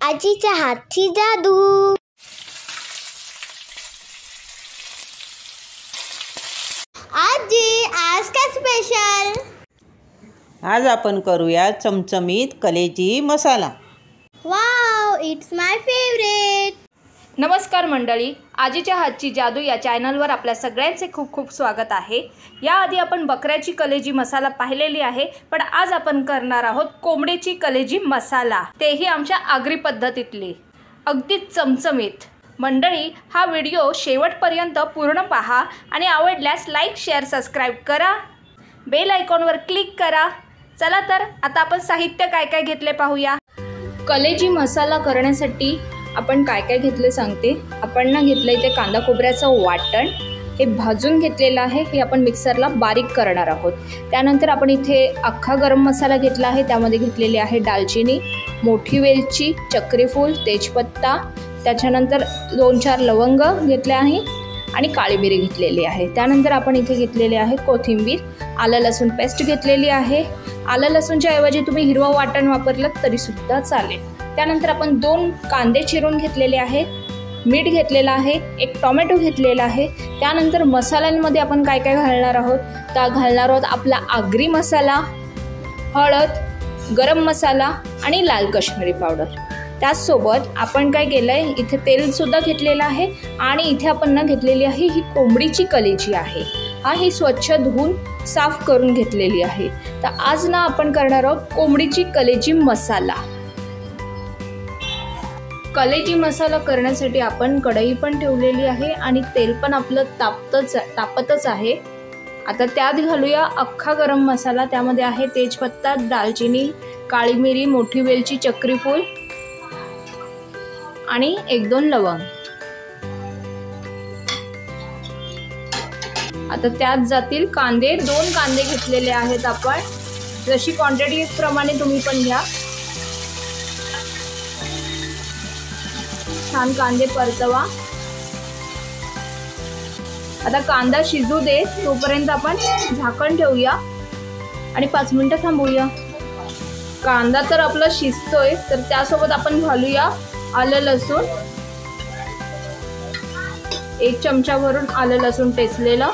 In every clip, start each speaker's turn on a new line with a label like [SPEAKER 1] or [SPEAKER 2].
[SPEAKER 1] आजीच्या हातची जादू। आजी, आज काय स्पेशल?
[SPEAKER 2] आज आपण करूया चमचमीत कलेजी masala.
[SPEAKER 1] Wow, it's my favourite.
[SPEAKER 3] नमस्कार मंडळी, आजीच्या हातची जादू या चॅनलवर आपल्या सगळ्यांचे खूप खूप स्वागत आहे। याआधी आपण बकऱ्याची कलेजी मसाला पाहिलेली आहे, पण आज आपण करणार आहोत कोंबडीची कलेजी मसाला, तेही आमच्या आगरी पद्धतीतली, अगदी चमचमीत। मंडळी, हा व्हिडिओ शेवटपर्यंत पूर्ण पहा आणि आवडल्यास लाईक, शेअर, सबस्क्राईब करा, बेल आयकॉनवर क्लिक करा। चला तर आता आपण साहित्य काय काय घेतले पाहूया। कलेजी मसाला करण्यासाठी आपण काय काय घेतले सांगते। आपण घेतलं इथे कांदा खोबऱ्याचं वाटण, हे भाजून घेतलेलं आहे, हे आपण मिक्सरला बारीक करणार आहोत। त्यानंतर आपण इथे अख्खा गरम मसाला घेतला आहे, त्यामध्ये घेतलेली आहे दालचिनी, मोठी वेलची, चक्रीफूल, तेजपत्ता, त्याच्यानंतर 2-4 लवंग घेतले आहे आणि काळी मिरी घेतलेली आहे। त्यानंतर आपण इथे घेतलेले आहे कोथिंबीर, आलं लसूण पेस्ट घेतलेली आहे। आलं लसूणच्या ऐवजी तुम्ही हिरवं वाटण वापरलं तरी सुद्धा चालेल। त्यानंतर आपण 2 कांदे चिरून घेतलेले आहेत, मीठ घेतलेलं आहे, 1 टोमॅटो घेतलेला आहे। त्यानंतर मसाल्यांमध्ये आपण काय काय घालणार आहोत तर घालणार आहोत आपला आगरी मसाला, हळद, गरम मसाला आणि लाल काश्मीरी पावडर। त्याचसोबत आपण काय केलं आहे, इथे तेल सुद्धा घेतलेलं आहे आणि इथे आपण घेतलेली आहे ही कोंबडीची कलेजी आहे। ही स्वच्छ धुवून साफ करून घेतलेली आहे। तर आज आपण करणार आहोत कोंबडीची कलेजी मसाला। कलेजी मसाला करण्यासाठी आपण कढई पण ठेवलेली आहे आणि तेल पण आपलं तापतच आहे। आता त्यात घालूया अख्खा गरम मसाला, त्यामध्ये आहे तेजपत्ता, दालचिनी, काळी मिरी, मोठी वेलची, चक्रीफूल आणि 1-2 लवंग। आता त्यात जातील कांदे, 2 कांदे घेतलेले आहेत आपण, जशी क्वांटिटी प्रमाणे तुम्ही पण घ्या। छान कांदे परतवा। आता कांदा शिजू दे, तोपर्यंत आपण झाकण ठेवूया आणि 5 मिनिटं थांबूया। कांदा तर आपला शिजतोय, तर त्यासोबत आपण घालूया आलं लसूण, 1 चमचा भरून आलं लसूण टेचलेलं,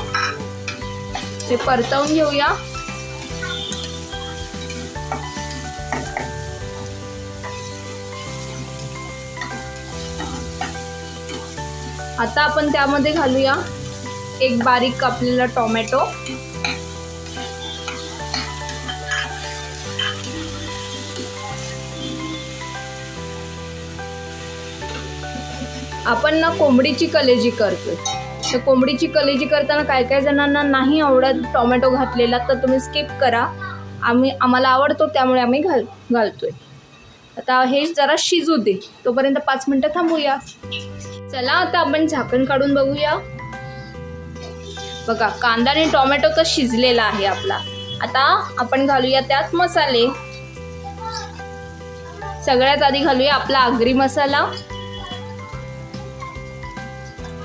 [SPEAKER 3] ते परतवून घेऊया। आता आपण त्यामध्ये घालूया 1 बारीक कापलेला टोमॅटो, आपण कोंबडीची कलेजी करतोय, तर कोंबडीची कलेजी करताना काय काय जणांना नाही आवडत टोमॅटो घातलेला, तर तुम्ही स्किप करा। आम्हाला आवडतो त्यामुळे आम्ही घालतोय। आता हे जरा शिजू दे, तोपर्यंत 5 मिनिटं थांबूया। चला आता आपण झाकण काढून बघूया। बघा, कांदा आणि टोमॅटो तर शिजलेला आहे आपला। आता आपण घालूया त्यात मसाले। सगळ्यात आधी घालूया आपला आगरी मसाला,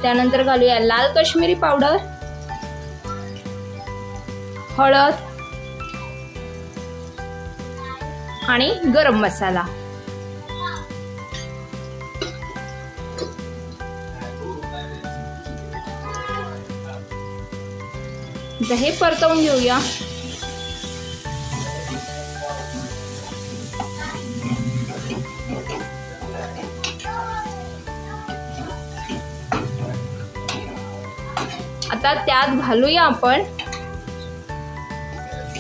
[SPEAKER 3] त्यानंतर घालूया लाल काश्मीरी पावडर, हळद आणि गरम मसाला। हे परतवून घेऊया। आता त्यात घालूया आपण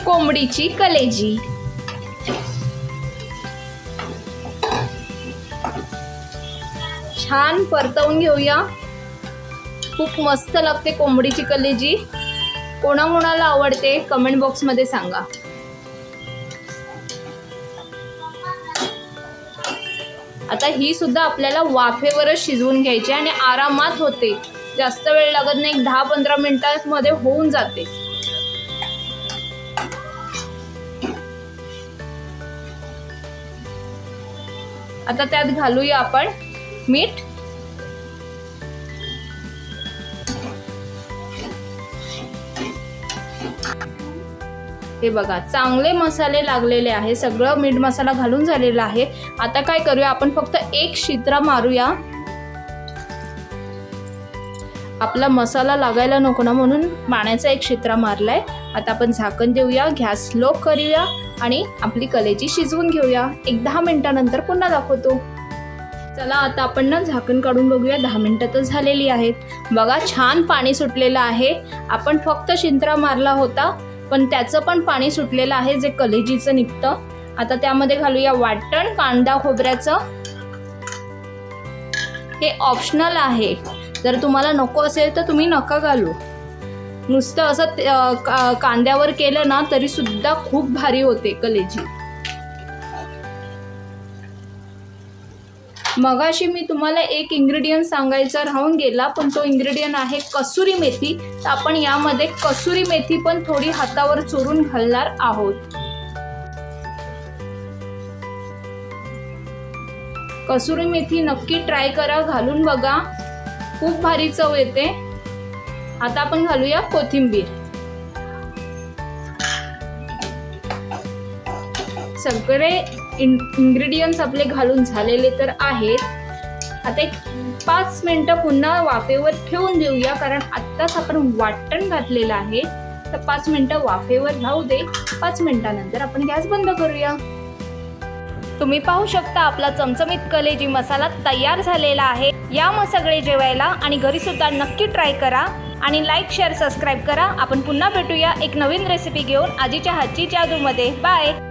[SPEAKER 3] कोंबडीची कलेजी। छान परतवून घेऊया। खूप मस्त लागते कोंबडीची कलेजी। कोणाकोणाला आवडते कमेंट बॉक्स मध्ये सांगा। आता ही सुद्धा आपल्याला वाफेवरच शिजवून घ्यायची आणि आरामात होते, जास्त वेळ लागत नाही, 10-15 मिनिटांमध्ये होऊन जाते। आता त्यात घालूया आपण मीठ, हे बघा चांगले मसाले लागलेले आहे, सगळं मीठ मसाला घालून झालेला आहे। आता काय करूया आपण फक्त एक शित्रा मारूया, आपला मसाला लागायला नको ना म्हणून पाण्याचा एक शित्रा मारलाय। आता आपण झाकण देऊया, गॅस स्लो करूया आणि आपली कलेजी शिजवून घेऊया। 10 मिनिटानंतर पुन्हा दाखवतो। चला आता आपण ना झाकण काढून बघूया, 10 मिनिटं तर झालेली आहेत। बघा छान पाणी सुटलेलं आहे, आपण फक्त शिंत्रा मारला होता पण त्याचं पण पाणी सुटलेलं आहे जे कलेजीचं निघतं। आता त्यामध्ये घालूया वाटण कांदा खोबऱ्याचं, हे ऑप्शनल आहे, जर तुम्हाला नको असेल तर तुम्ही नका घालू। नुसतं असं कांद्यावर केलं ना तरी सुद्धा खूप भारी होते कलेजी। मगाशी मी तुम्हाला एक इंग्रेडियंट सांगायचा राहून गेला, पण तो इंग्रेडियंट आहे कसुरी मेथी। तर आपण यामध्ये कसुरी मेथी पण थोडी हातावर चुरून घालणार आहोत। कसुरी मेथी नक्की ट्राय करा, घालून बघा, खूप भारी चव येते। आता आपण घालूया कोथिंबीर। सगळे इंग्रेडियंट्स आपले घालून झालेले तर आहेत। आता एक 5 मिनिटं पुन्हा वाफेवर ठेवून देऊया, कारण आत्ताच आपण वाटण घातलेलं आहे, तर 5 मिनिटं वाफेवर राहू दे। 5 मिनिटानंतर आपण गॅस बंद करूया। तुम्ही पाहू शकता आपला चमचमीत कलेजी मसाला तयार झालेला आहे। या मग सगळे जेवायला आणि घरी सुद्धा नक्की ट्राय करा आणि लाईक शेअर सबस्क्राईब करा। आपण पुन्हा भेटूया एक नवीन रेसिपी घेऊन आजीच्या हातची जादूमध्ये। बाय।